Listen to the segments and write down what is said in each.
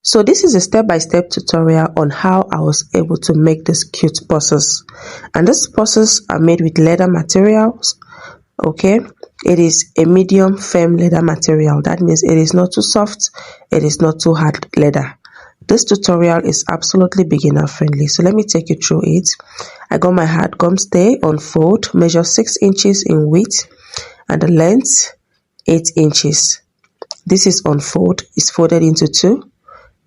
So this is a step-by-step tutorial on how I was able to make this cute purses, and these purses are made with leather materials. Okay, it is a medium firm leather material. That means it is not too soft, it is not too hard leather. This tutorial is absolutely beginner friendly, so let me take you through it. I got my hard gum stay on fold, measure 6 inches in width and the length 8 inches. This is on fold, it's folded into two,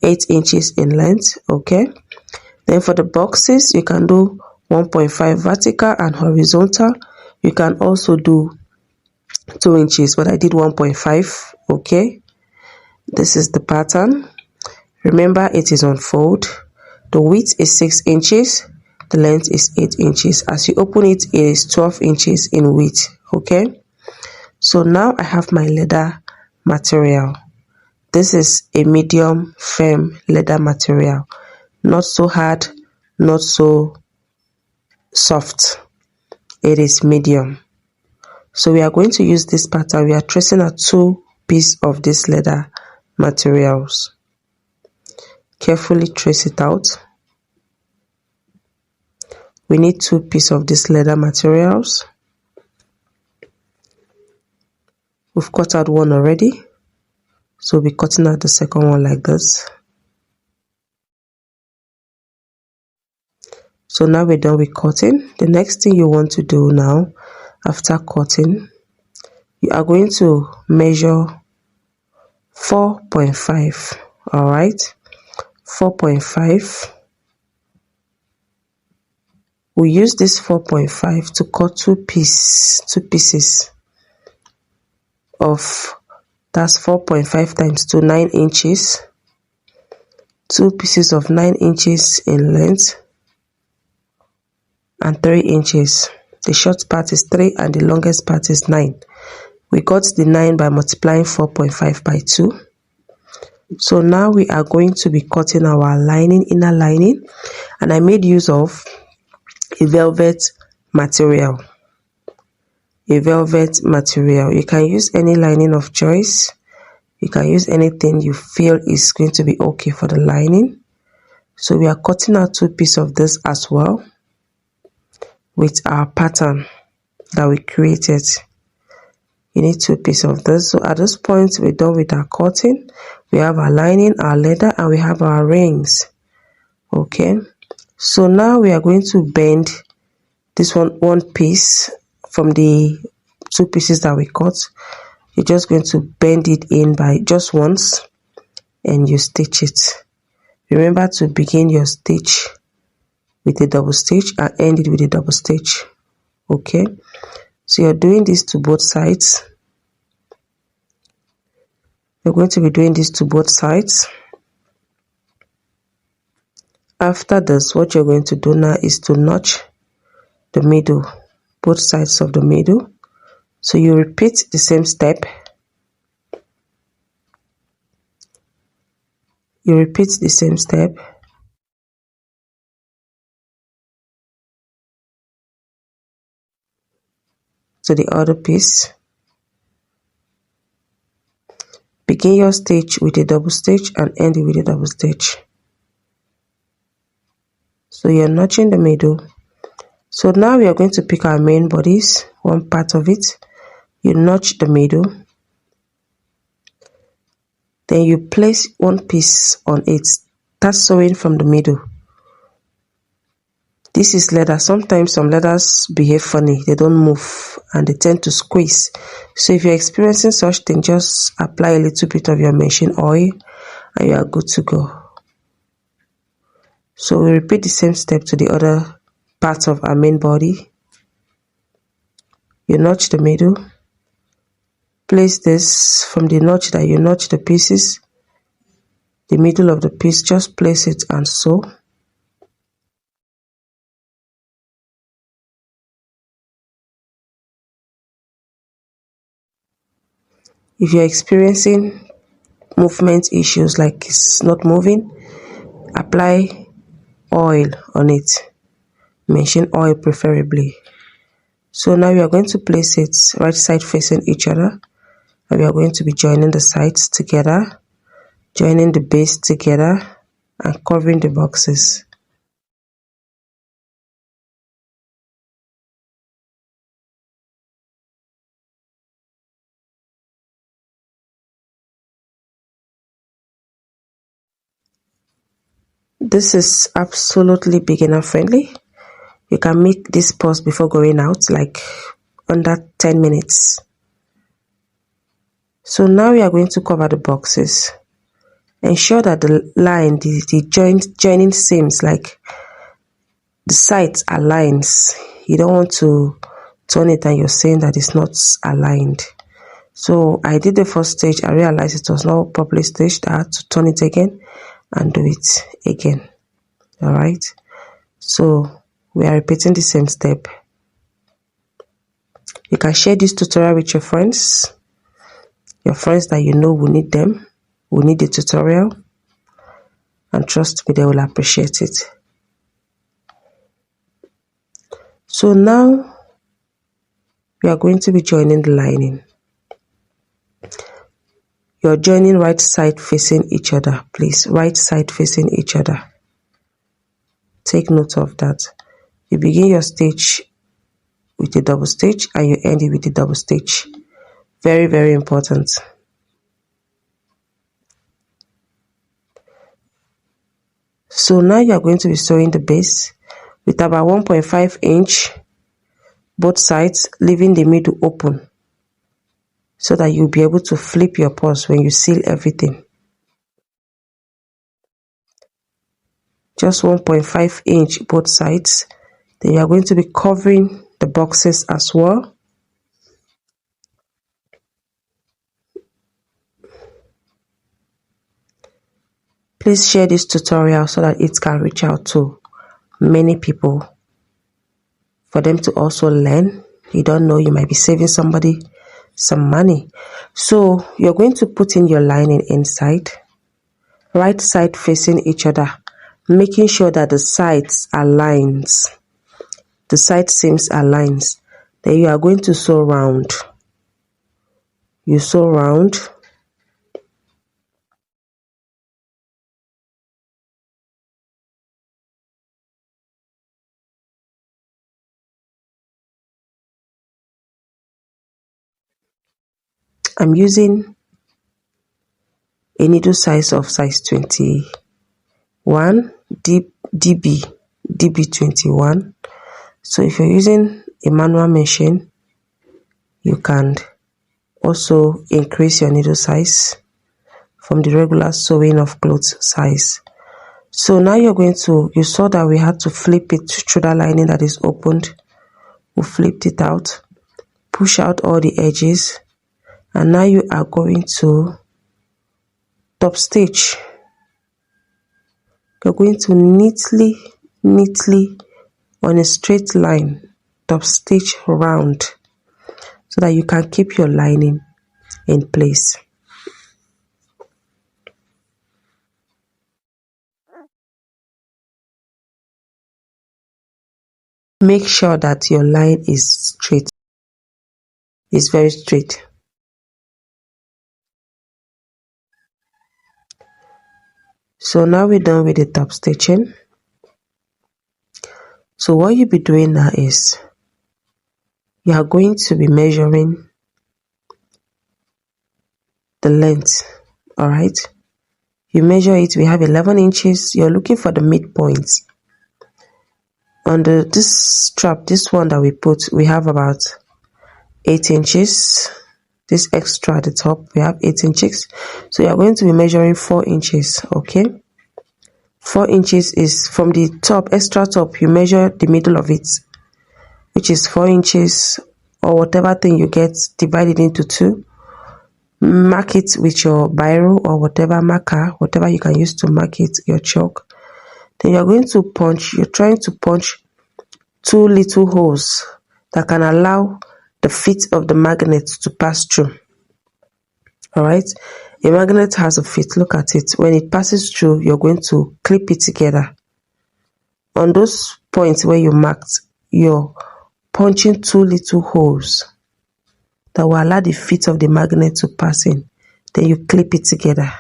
8 inches in length. Okay, then for the boxes you can do 1.5 vertical and horizontal. You can also do 2 inches, but I did 1.5. Okay, this is the pattern. Remember, it is on fold. The width is 6 inches, the length is 8 inches. As you open it, it is 12 inches in width. Okay, so now I have my leather material. This is a medium firm leather material, not so hard, not so soft. It is medium. So we are going to use this pattern. We are tracing a 2 piece of this leather materials. Carefully trace it out. We need 2 pieces of this leather materials. We've cut out one already, so we'll be cutting out the second one like this. So now we're done with cutting. The next thing you want to do now, after cutting, you are going to measure 4.5. all right, 4.5. We use this 4.5 to cut 2 pieces of, that's 4.5 times 2, 9 inches. 2 pieces of 9 inches in length and 3 inches. The short part is 3 and the longest part is 9. We got the 9 by multiplying 4.5 by 2. So now we are going to be cutting our lining, inner lining, and I made use of a velvet material. A velvet material. You can use any lining of choice. You can use anything you feel is going to be okay for the lining. So we are cutting out 2 pieces of this as well with our pattern that we created. You need 2 pieces of this. So at this point, we're done with our cutting. We have our lining, our leather, and we have our rings. Okay, so now we are going to bend this one piece from the 2 pieces that we cut. You're just going to bend it in by just once and you stitch it. Remember to begin your stitch with a double stitch and end it with a double stitch. Okay, so you're doing this to both sides. You're going to be doing this to both sides. After this, what you're going to do now is to notch the middle, both sides of the middle. So you repeat the same step. You repeat the same step. To the other piece. Begin your stitch with a double stitch and end it with a double stitch. So you're notching the middle. So now we are going to pick our main bodies, one part of it. You notch the middle. Then you place one piece on it. Start sewing from the middle. This is leather. Sometimes some leathers behave funny. They don't move and they tend to squeeze. So if you're experiencing such thing, just apply a little bit of your machine oil and you are good to go. So we repeat the same step to the other part of our main body. You notch the middle. Place this from the notch that you notch the pieces. The middle of the piece, just place it and sew. If you're experiencing movement issues like it's not moving, apply oil on it. Machine oil preferably. So now we are going to place it right side facing each other. And we are going to be joining the sides together. joining the base together and covering the boxes. This is absolutely beginner friendly. You can make this pause before going out, like under 10 minutes. So now we are going to cover the boxes. Ensure that the line, the joining seams, like the sides aligns. You don't want to turn it and you're saying that it's not aligned. So I did the first stage, I realized it was not properly staged. I had to turn it again and do it again. Alright, so we are repeating the same step. You can share this tutorial with your friends that you know will need the tutorial, and trust me, they will appreciate it. So now we are going to be joining the lining. You're joining right side facing each other, please. Right side facing each other. Take note of that. You begin your stitch with a double stitch and you end it with a double stitch. Very, very important. So now you are going to be sewing the base with about 1.5 inch both sides, leaving the middle open so that you'll be able to flip your purse when you seal everything. Just 1.5 inch both sides. Then you are going to be covering the boxes as well. Please share this tutorial so that it can reach out to many people for them to also learn. You don't know, you might be saving somebody some money. So you're going to put in your lining inside, right side facing each other, making sure that the sides aligns, the side seams aligns. Then you are going to sew round. You sew round. I'm using a needle size of size 21 DB21. So if you're using a manual machine, you can also increase your needle size from the regular sewing of clothes size. So now you saw that we had to flip it through that lining that is opened. We flipped it out, push out all the edges, and now you are going to top stitch. You're going to neatly on a straight line top stitch round so that you can keep your lining in place. Make sure that your line is straight, is very straight. So now we're done with the top stitching. So what you'll be doing now is you are going to be measuring the length. All right, you measure it. We have 11 inches. You're looking for the midpoint. Under this strap, this one that we put, we have about 8 inches. This extra at the top, we have 8 inches. So you are going to be measuring 4 inches. Okay, 4 inches is from the top, extra top. You measure the middle of it, which is 4 inches, or whatever thing you get, divide it into 2. Mark it with your biro or whatever marker, whatever you can use to mark it, your chalk. Then you're going to punch, you're trying to punch 2 little holes that can allow the feet of the magnet to pass through. Alright, a magnet has a feet, look at it. When it passes through, you're going to clip it together. On those points where you marked, you're punching 2 little holes that will allow the feet of the magnet to pass in. Then you clip it together.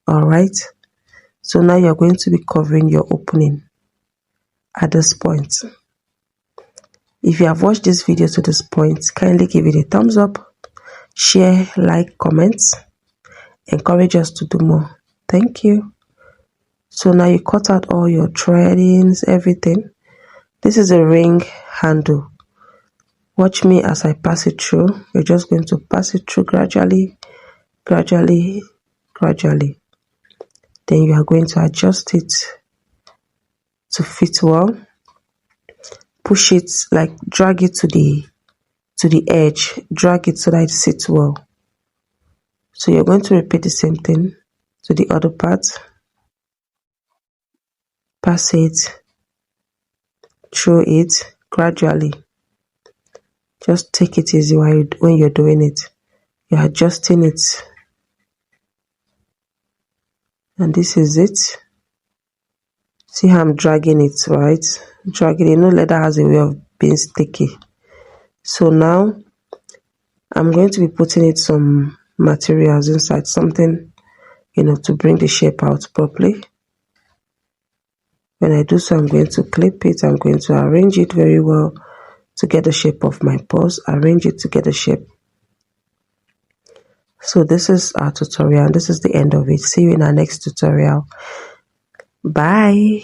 All right, so now you're going to be covering your opening at this point. If you have watched this video to this point, kindly give it a thumbs up, share, like, comments, encourage us to do more. Thank you. So now you cut out all your threadings, everything. This is a ring handle. Watch me as I pass it through. You're just going to pass it through gradually, gradually, gradually. Then you are going to adjust it to fit well. Push it, like drag it to the edge, drag it so that it sits well. So you're going to repeat the same thing to the other part. Pass it through it gradually. Just take it easy when you're doing it. You're adjusting it. And this is it. See how I'm dragging it, right? Dragging it. You know, leather has a way of being sticky. So now I'm going to be putting it some materials inside, something, to bring the shape out properly. When I do so, I'm going to clip it. I'm going to arrange it very well to get the shape of my purse. Arrange it to get the shape. So this is our tutorial, and this is the end of it. See you in our next tutorial. Bye.